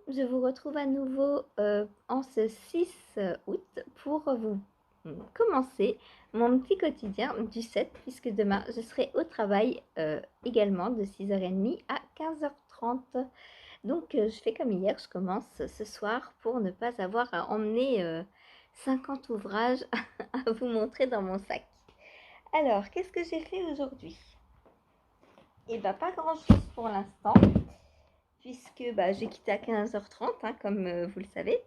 je vous retrouve à nouveau en ce 6 août pour vous commencer mon petit quotidien du 7, puisque demain je serai au travail également de 6h30 à 15h30. Donc je fais comme hier, je commence ce soir pour ne pas avoir à emmener 50 ouvrages à vous montrer dans mon sac. Alors, qu'est-ce que j'ai fait aujourd'hui? Eh bien, pas grand-chose pour l'instant, puisque j'ai quitté à 15h30, hein, comme vous le savez.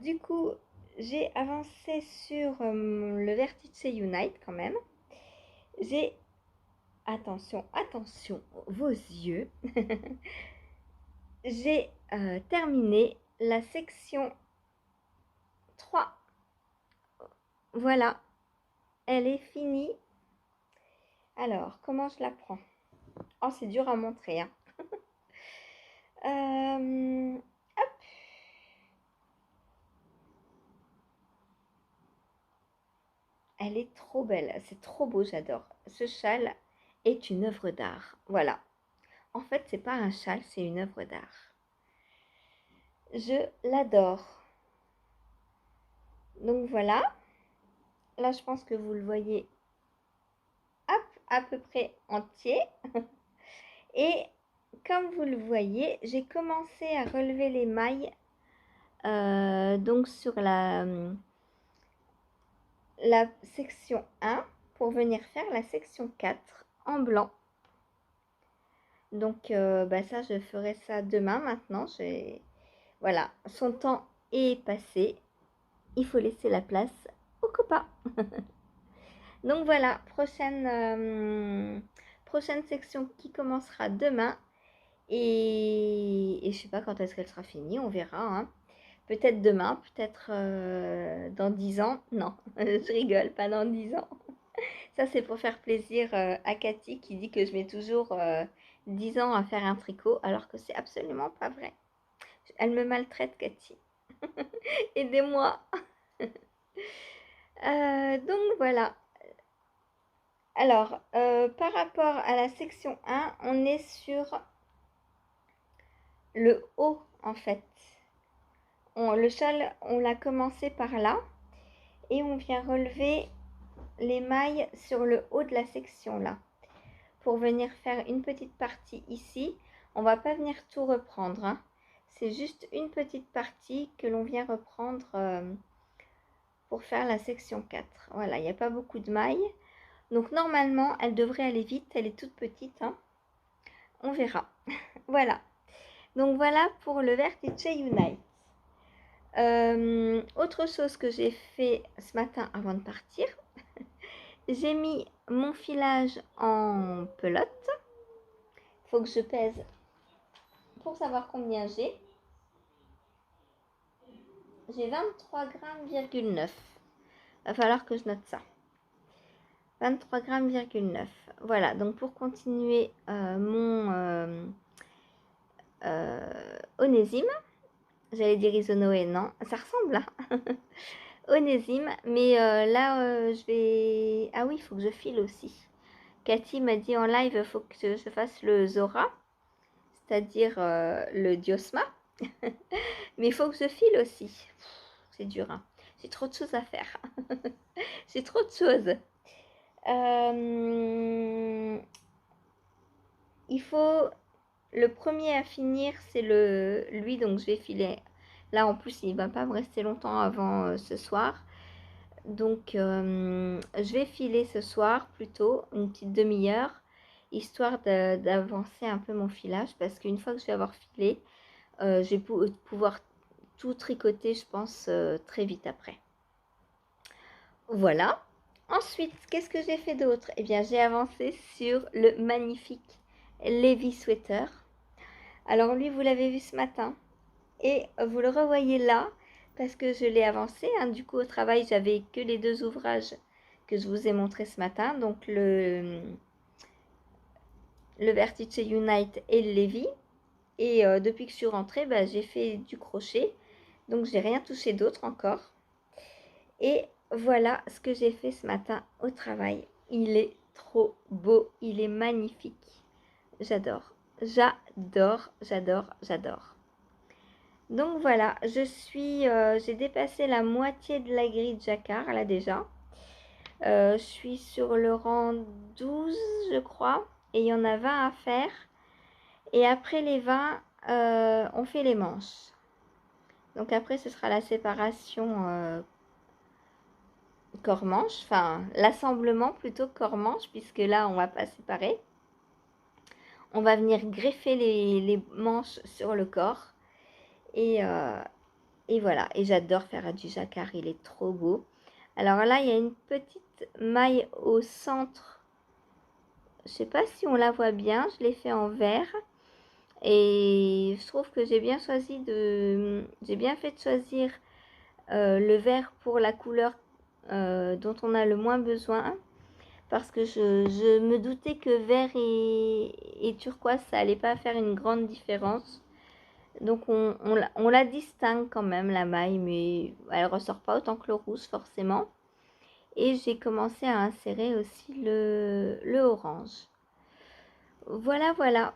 Du coup, j'ai avancé sur le Vertice Unite quand même. J'ai, attention, attention, vos yeux. J'ai terminé la section 3. Voilà, elle est finie. Alors, comment je la prends? Oh, c'est dur à montrer, hein. Hop. Elle est trop belle, c'est trop beau, j'adore. Ce châle est une œuvre d'art. Voilà. En fait, c'est pas un châle, c'est une œuvre d'art. Je l'adore. Donc voilà. Là, je pense que vous le voyez, hop, à peu près entier. Et comme vous le voyez, j'ai commencé à relever les mailles donc sur la section 1 pour venir faire la section 4 en blanc. Donc ça, je ferai ça demain maintenant. Voilà, son temps est passé. Il faut laisser la place aux copains. Donc voilà, prochaine section qui commencera demain. Et je sais pas quand est-ce qu'elle sera finie, on verra, hein. Peut-être demain, peut-être dans 10 ans. Non, je rigole, pas dans 10 ans. Ça, c'est pour faire plaisir à Cathy qui dit que je mets toujours 10 ans à faire un tricot, alors que c'est absolument pas vrai. Elle me maltraite, Cathy. Aidez-moi. Donc voilà. Alors, par rapport à la section 1, on est sur le haut en fait. Le châle, on l'a commencé par là et on vient relever les mailles sur le haut de la section là pour venir faire une petite partie ici. On va pas venir tout reprendre, hein. C'est juste une petite partie que l'on vient reprendre pour faire la section 4. Voilà, il n'y a pas beaucoup de mailles. Donc normalement, elle devrait aller vite. Elle est toute petite, hein. On verra. Voilà. Donc voilà pour le Vertice Unite. Autre chose que j'ai fait ce matin avant de partir, j'ai mis mon filage en pelote. Il faut que je pèse pour savoir combien j'ai. J'ai 23,9 grammes. Il va falloir que je note ça. 23,9 grammes. Voilà, donc pour continuer mon onésime, j'allais dire Isonoé, non, ça ressemble là. Onésime, mais là je vais... Ah oui, il faut que je file aussi. Cathy m'a dit en live, il faut que je fasse le Zora, c'est-à-dire le Diosma. Mais il faut que je file aussi. C'est dur, hein. J'ai trop de choses à faire. J'ai trop de choses. Il faut... Le premier à finir, c'est lui, donc je vais filer. Là, en plus, il ne va pas me rester longtemps avant ce soir. Donc, je vais filer ce soir plutôt, une petite demi-heure, histoire d'avancer un peu mon filage. Parce qu'une fois que je vais avoir filé, je vais pouvoir tout tricoter, je pense, très vite après. Voilà. Ensuite, qu'est-ce que j'ai fait d'autre? Eh bien, j'ai avancé sur le magnifique Levi Sweater. Alors lui, vous l'avez vu ce matin. Et vous le revoyez là, parce que je l'ai avancé, hein. Du coup, au travail, j'avais que les 2 ouvrages que je vous ai montrés ce matin. Donc, le Vertice Unite et le Levi. Et depuis que je suis rentrée, j'ai fait du crochet. Donc, j'ai rien touché d'autre encore. Et voilà ce que j'ai fait ce matin au travail. Il est trop beau, il est magnifique. J'adore, j'adore, j'adore, j'adore. Donc voilà, j'ai dépassé la moitié de la grille de jacquard là déjà. Je suis sur le rang 12 je crois, et il y en a 20 à faire. Et après les 20, on fait les manches. Donc après ce sera la séparation corps-manche, enfin l'assemblement plutôt corps-manche, puisque là on va pas séparer. On va venir greffer les manches sur le corps. Et, euh, et voilà, et j'adore faire du jacquard, il est trop beau. Alors là, il y a une petite maille au centre. Je sais pas si on la voit bien, je l'ai fait en vert. Et je trouve que j'ai bien fait de choisir le vert pour la couleur dont on a le moins besoin. Parce que je me doutais que vert et turquoise, ça allait pas faire une grande différence. Donc on la distingue quand même, la maille, mais elle ressort pas autant que le rouge forcément. Et j'ai commencé à insérer aussi le orange. Voilà, voilà.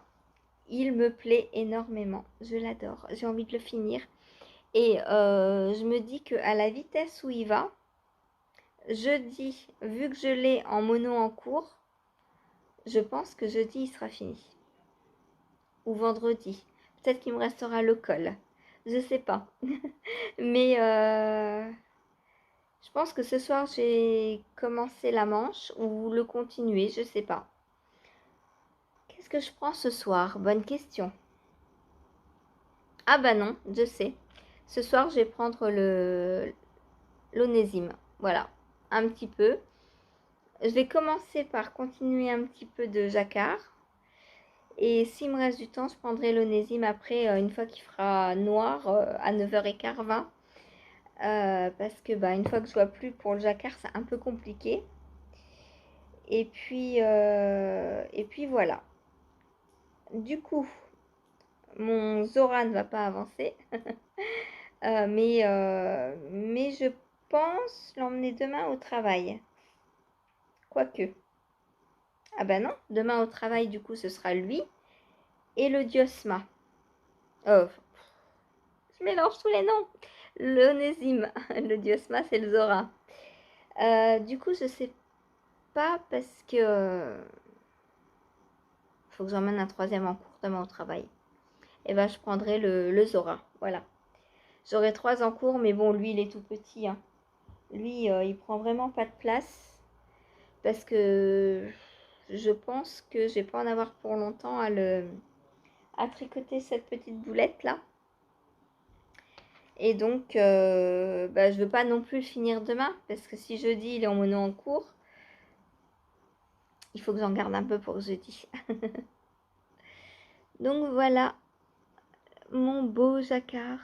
Il me plaît énormément. Je l'adore. J'ai envie de le finir. Et je me dis qu'à la vitesse où il va, jeudi, vu que je l'ai en mono en cours, je pense que jeudi il sera fini. Ou vendredi. Peut-être qu'il me restera le col. Je sais pas. Mais je pense que ce soir j'ai commencé la manche ou le continuer, je sais pas. Qu'est-ce que je prends ce soir? Bonne question. Ah bah non, je sais. Ce soir je vais prendre l'onésime. Voilà, un petit peu. Je vais commencer par continuer un petit peu de jacquard. Et s'il me reste du temps, je prendrai l'onésime après, une fois qu'il fera noir à 9h15, 20. Parce que bah, une fois que je vois plus pour le jacquard, c'est un peu compliqué. Et puis voilà. Du coup, mon Zora ne va pas avancer. Mais je pense l'emmener demain au travail. Quoique. Ah bah non, demain au travail, du coup, ce sera lui et le Diosma. Oh, je mélange tous les noms. L'onésime. Le Diosma, c'est le Zora. Du coup, je sais pas parce que faut que j'emmène un troisième en cours demain au travail. Et ben, je prendrai le Zora. Voilà. J'aurai 3 en cours, mais bon, lui, il est tout petit. Hein. Lui, il prend vraiment pas de place. Parce que je pense que je vais pas en avoir pour longtemps à tricoter cette petite boulette là. Et donc, bah, je veux pas non plus le finir demain. Parce que si jeudi, il est en mono en cours, il faut que j'en garde un peu pour jeudi. Donc voilà, mon beau jacquard.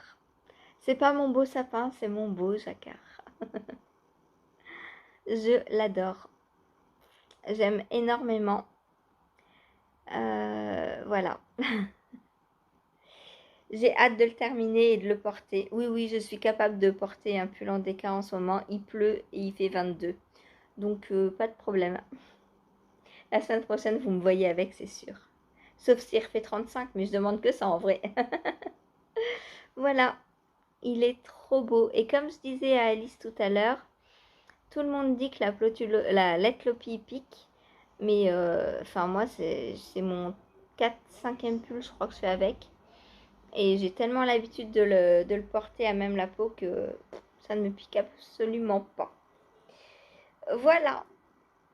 C'est pas mon beau sapin, c'est mon beau jacquard. Je l'adore. J'aime énormément. Voilà. J'ai hâte de le terminer et de le porter. Oui, oui, je suis capable de porter un pull en déca en ce moment. Il pleut et il fait 22. Donc, pas de problème. La semaine prochaine, vous me voyez avec, c'est sûr. Sauf s'il refait 35, mais je demande que ça en vrai. Voilà, il est trop beau. Et comme je disais à Alice tout à l'heure, tout le monde dit que la Letlopi pique. Mais enfin, moi, c'est mon 4-5e pull, je crois que je fais avec. Et j'ai tellement l'habitude de le porter à même la peau que ça ne me pique absolument pas. Voilà.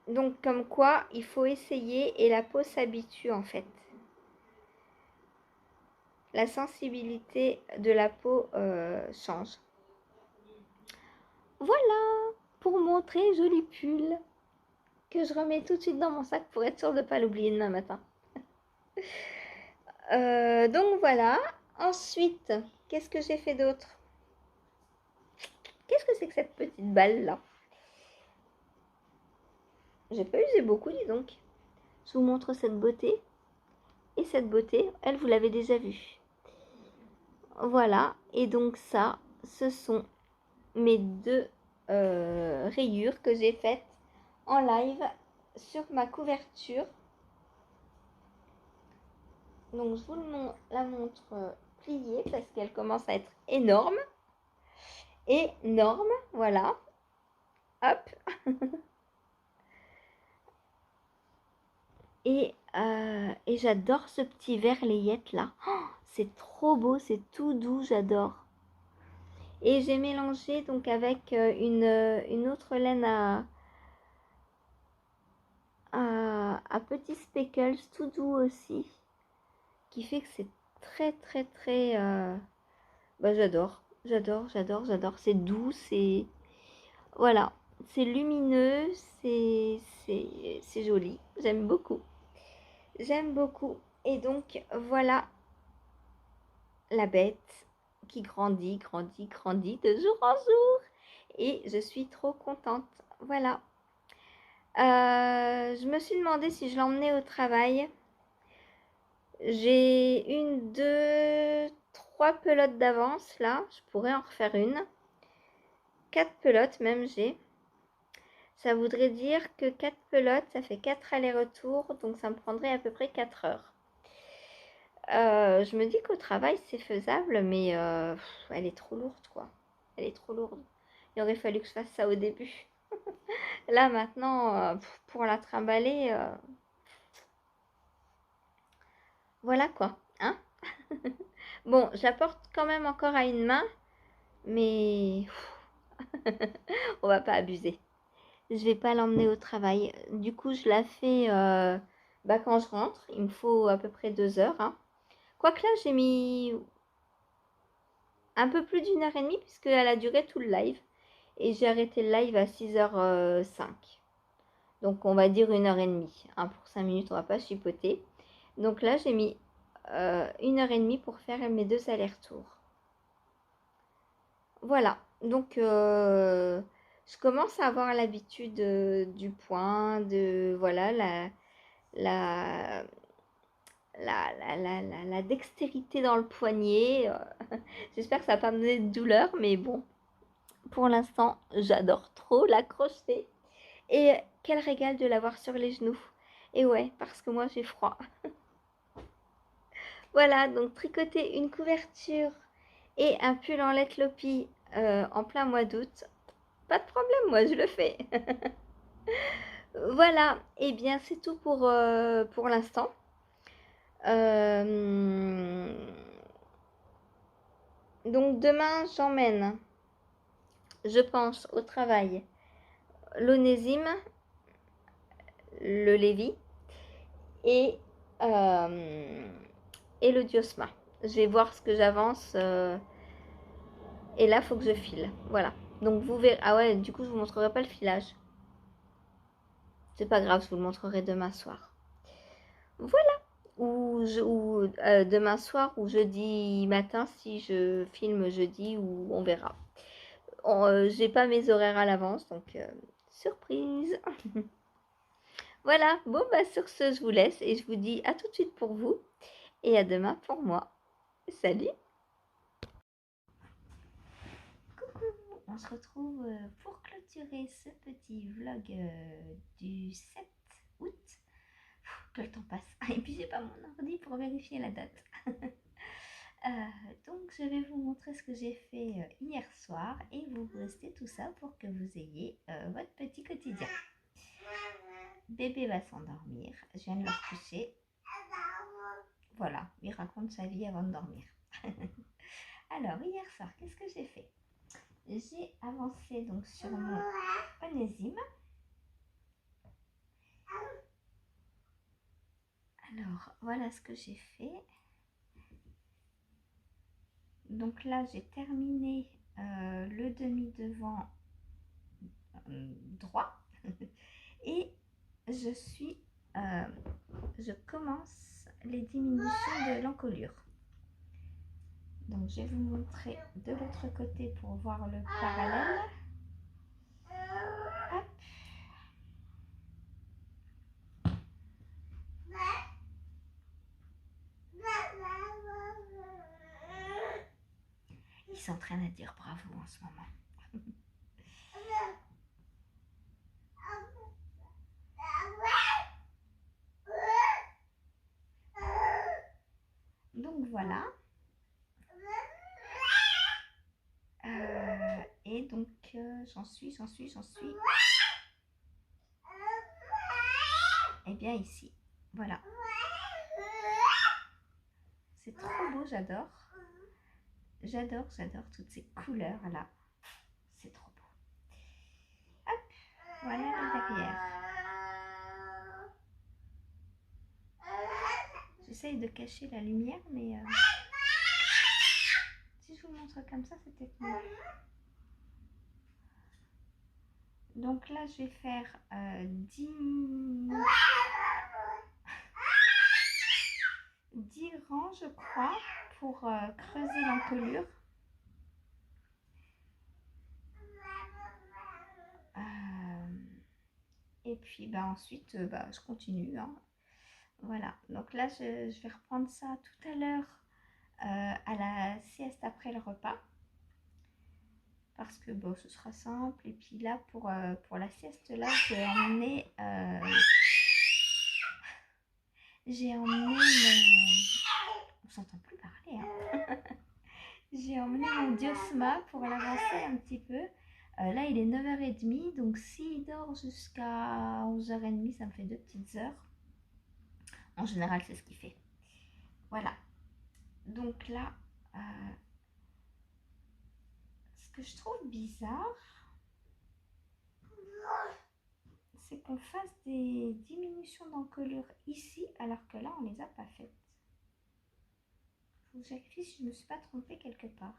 Donc comme quoi, il faut essayer et la peau s'habitue en fait. La sensibilité de la peau change. Voilà pour montrer joli pull que je remets tout de suite dans mon sac pour être sûre de ne pas l'oublier demain matin. Donc voilà. Ensuite, qu'est-ce que j'ai fait d'autre? Qu'est-ce que c'est que cette petite balle là? J'ai pas usé beaucoup, dis donc. Je vous montre cette beauté. Et cette beauté, elle, vous l'avez déjà vue. Voilà. Et donc ça, ce sont mes 2 rayures que j'ai faites en live sur ma couverture. Donc je vous la montre plier parce qu'elle commence à être énorme. Énorme, voilà. Hop. Et j'adore ce petit verre layette là. Oh, c'est trop beau, c'est tout doux, j'adore. Et j'ai mélangé donc avec une autre laine à petits speckles, tout doux aussi. Qui fait que c'est très très très... bah, j'adore, j'adore, j'adore, j'adore. C'est doux, c'est... Voilà, c'est lumineux, c'est joli. J'aime beaucoup. J'aime beaucoup. Et donc, voilà la bête qui grandit, grandit, grandit de jour en jour. Et je suis trop contente. Voilà. Je me suis demandé si je l'emmenais au travail. J'ai une, deux, trois pelotes d'avance là. Je pourrais en refaire une. 4 pelotes même j'ai. Ça voudrait dire que 4 pelotes, ça fait 4 allers-retours. Donc ça me prendrait à peu près 4 heures. Je me dis qu'au travail c'est faisable, mais elle est trop lourde quoi. Elle est trop lourde. Il aurait fallu que je fasse ça au début. Là maintenant, pour la trimballer, voilà quoi. Hein. Bon, je la porte quand même encore à une main, mais on va pas abuser. Je vais pas l'emmener au travail. Du coup, je la fais quand je rentre. Il me faut à peu près 2 heures. Hein. Quoique là, j'ai mis un peu plus d'une heure et demie puisqu'elle a duré tout le live. Et j'ai arrêté le live à 6h05. Donc on va dire 1h30. Hein, pour 5 minutes, on va pas chipoter. Donc là, j'ai mis 1h30 pour faire mes 2 allers-retours. Voilà. Donc je commence à avoir l'habitude du point, de voilà la, la dextérité dans le poignet. J'espère que ça va pas me donner de douleur, mais bon, pour l'instant, j'adore trop l'accrocher. Et quel régal de l'avoir sur les genoux. Et ouais, parce que moi j'ai froid. Voilà, donc tricoter une couverture et un pull en lait lopi en plein mois d'août. Pas de problème, moi je le fais. Voilà, et bien c'est tout pour l'instant. Donc demain j'emmène, je pense, au travail l'Onésime, le Lévi et le Diosma. Je vais voir ce que j'avance et là il faut que je file. Voilà. Donc vous verrez. Ah ouais, du coup je vous montrerai pas le filage. C'est pas grave, je vous le montrerai demain soir. Voilà. Ou demain soir ou jeudi matin si je filme jeudi, ou on verra. J'ai pas mes horaires à l'avance, donc surprise. Voilà, bon bah sur ce je vous laisse et je vous dis à tout de suite pour vous et à demain pour moi. Salut. Coucou, on se retrouve pour clôturer ce petit vlog du 7 août. Que le temps passe. Et puis j'ai pas mon ordi pour vérifier la date. Donc je vais vous montrer ce que j'ai fait hier soir et vous restez tout ça pour que vous ayez votre petit quotidien. Bébé va s'endormir, je viens de le recoucher. Voilà, il raconte sa vie avant de dormir. Alors hier soir, qu'est-ce que j'ai fait? J'ai avancé donc sur mon Onésime. Alors voilà ce que j'ai fait. Donc là j'ai terminé le demi-devant droit et je commence les diminutions de l'encolure. Donc je vais vous montrer de l'autre côté pour voir le parallèle. Hop. Il s'entraîne à dire bravo en ce moment. Donc voilà. Et donc, j'en suis. Et bien ici, voilà. C'est trop beau, j'adore. J'adore toutes ces couleurs là. C'est trop beau. Hop, voilà le derrière. J'essaye de cacher la lumière, mais si je vous montre comme ça, c'est peut-être mieux. Donc là, je vais faire 10 rangs, je crois, pour creuser l'encolure. Et puis ensuite, je continue. Hein. Voilà, donc là, je vais reprendre ça tout à l'heure à la sieste après le repas. Parce que ce sera simple. Et puis là, pour la sieste, là, j'ai emmené mon... On s'entend plus parler. Hein. J'ai emmené mon Diosma pour l'avancer un petit peu. Là, il est 9h30. Donc, s'il dort jusqu'à 11h30, ça me fait 2 petites heures. En général, c'est ce qu'il fait. Voilà. Donc là, ce que je trouve bizarre, c'est qu'on fasse des diminutions d'encolure ici, alors que là, on les a pas faites. Faut que je vérifie si je ne me suis pas trompée quelque part.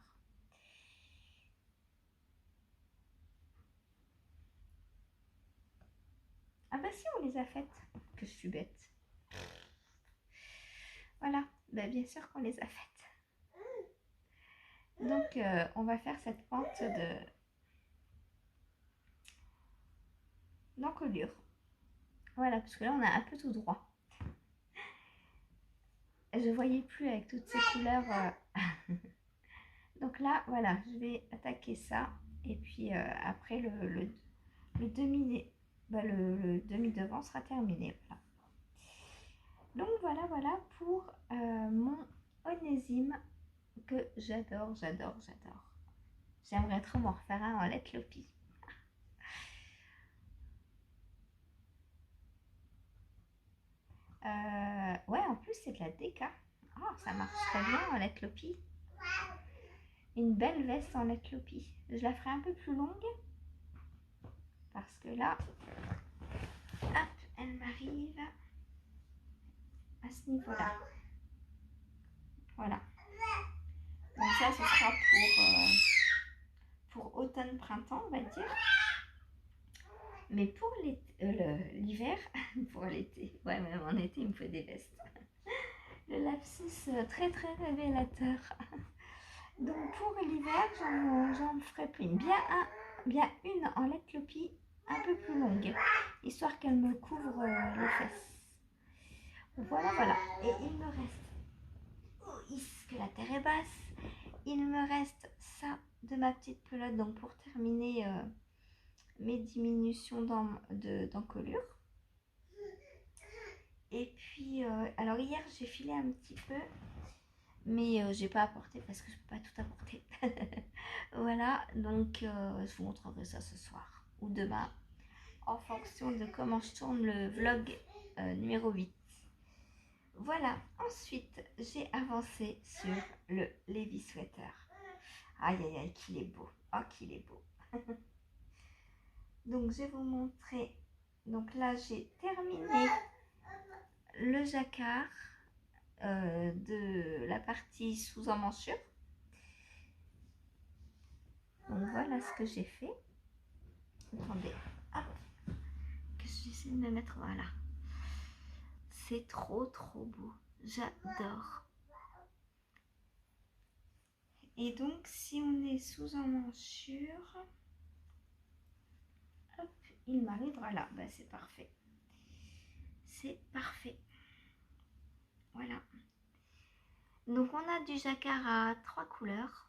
Ah bah si, on les a faites. Que je suis bête. Voilà, bien sûr qu'on les a faites. Donc, on va faire cette pente d'encolure. Voilà, parce que là, on a un peu tout droit. Je voyais plus avec toutes ces couleurs. Donc là, voilà, je vais attaquer ça. Et puis après, le demi, le demi devant sera terminé. Voilà. Donc voilà pour mon Onésime que j'adore. J'aimerais trop m'en refaire un en Let Lopi. Ouais, en plus c'est de la déca. Oh, ça marche très bien en Let Lopi. Une belle veste en Let Lopi. Je la ferai un peu plus longue. Parce que là, hop, elle m'arrive à ce niveau-là. Voilà. Donc ça, ce sera pour automne-printemps, on va dire. Mais pour l'hiver, pour l'été, ouais, même en été, il me faut des vestes. Le lapsus très révélateur. Donc pour l'hiver, j'en ferai bien une en Let Lopi un peu plus longue, histoire qu'elle me couvre les fesses. Voilà. Et il me reste, que la terre est basse, il me reste ça de ma petite pelote, donc pour terminer mes diminutions d'encolure. Et puis, alors hier j'ai filé un petit peu, mais j'ai pas apporté parce que je peux pas tout apporter. Voilà, donc je vous montrerai ça ce soir ou demain en fonction de comment je tourne le vlog numéro 8. Voilà, ensuite j'ai avancé sur le Levi Sweater. Aïe, qu'il est beau. Oh, qu'il est beau. Donc je vais vous montrer. Donc là j'ai terminé le jacquard de la partie sous emmanchure. Donc voilà ce que j'ai fait. Attendez, hop, que j'essaie de me mettre, voilà. C'est trop beau, j'adore. Et donc si on est sous emmanchure, hop, il m'arrivera là, c'est parfait. C'est parfait. Voilà. Donc on a du jacquard à 3 couleurs.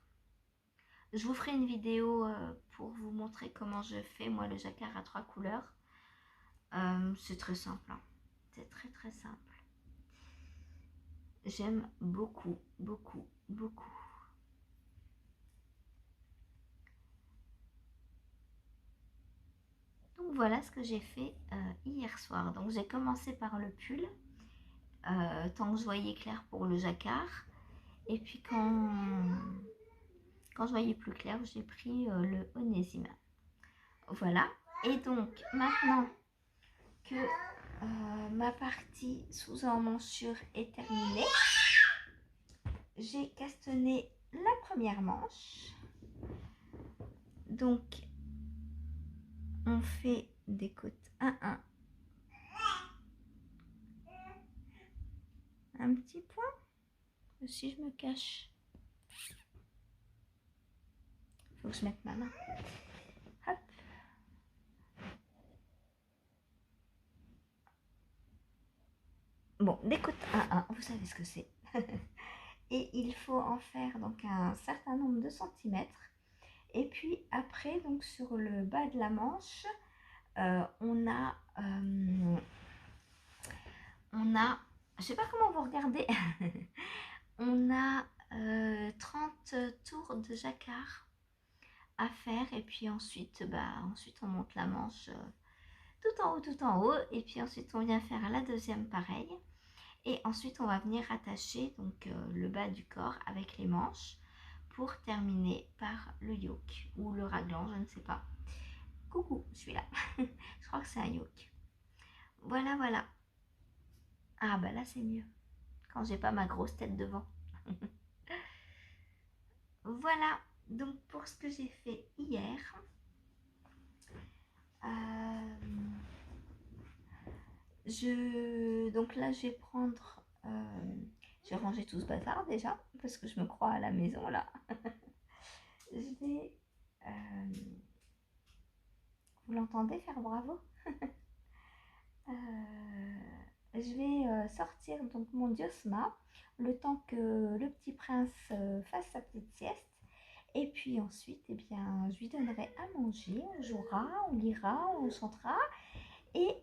Je vous ferai une vidéo pour vous montrer comment je fais moi le jacquard à 3 couleurs. C'est très simple. Hein. C'est très simple. J'aime beaucoup. voilà ce que j'ai fait hier soir. Donc j'ai commencé par le pull, tant que je voyais clair pour le jacquard. Et puis quand je voyais plus clair, j'ai pris le onésime. Voilà. Et donc maintenant que ma partie sous-emmanchure est terminée, j'ai castanné la première manche. Donc on fait des côtes 1-1. Un petit point. Si je me cache, faut que je mette ma main. Hop. Bon, des côtes 1-1, vous savez ce que c'est. Et il faut en faire donc un certain nombre de centimètres. Et puis après, donc sur le bas de la manche, on a, je sais pas comment vous regardez, on a 30 tours de jacquard à faire. Et puis ensuite, ensuite on monte la manche tout en haut. Et puis ensuite on vient faire la deuxième pareil. Et ensuite on va venir attacher donc le bas du corps avec les manches pour terminer par le yoke ou le raglan, je ne sais pas. Coucou, je suis là. Je crois que c'est un yoke. Voilà, voilà. Ah bah là c'est mieux quand j'ai pas ma grosse tête devant. Voilà donc pour ce que j'ai fait hier. Donc là je vais prendre, je vais ranger tout ce bazar déjà parce que je me crois à la maison là. Je vais, vous l'entendez faire bravo. Je vais sortir donc mon Diosma le temps que le petit prince fasse sa petite sieste. Et puis ensuite, eh bien, je lui donnerai à manger, on jouera, on lira, on chantera. Et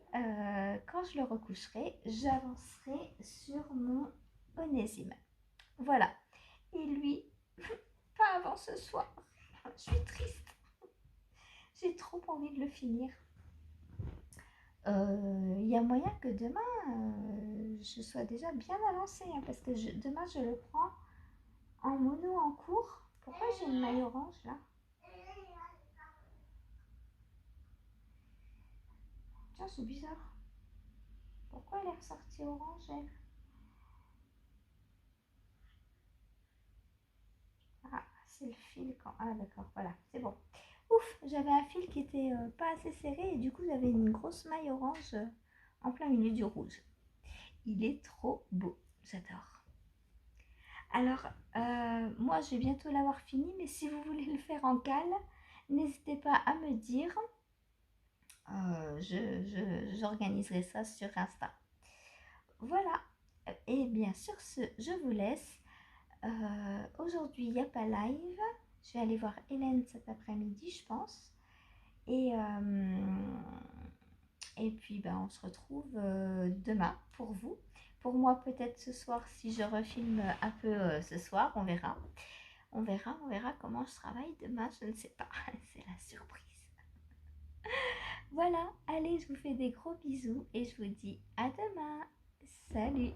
quand je le recoucherai, j'avancerai sur mon onésime. Voilà. Et lui, pas avant ce soir. Je suis triste. J'ai trop envie de le finir. Il y a moyen que demain, je sois déjà bien avancée. Hein, parce que demain, je le prends en mono en cours. Pourquoi j'ai une maille orange là? Tiens, c'est bizarre. Pourquoi elle est ressortie orange elle? Ah, c'est le fil quand... Ah d'accord, voilà, c'est bon. Ouf, j'avais un fil qui était pas assez serré et du coup j'avais une grosse maille orange en plein milieu du rouge. Il est trop beau, j'adore. Alors, moi je vais bientôt l'avoir fini, mais si vous voulez le faire en cale, n'hésitez pas à me dire. J'organiserai ça sur Insta. Voilà. Et bien sur ce, je vous laisse. Aujourd'hui, il n'y a pas live. Je vais aller voir Hélène cet après-midi, je pense. Et puis, on se retrouve demain pour vous. Pour moi, peut-être ce soir, si je refilme un peu ce soir, on verra. On verra comment je travaille demain, je ne sais pas. C'est la surprise. Voilà, allez, je vous fais des gros bisous et je vous dis à demain. Salut!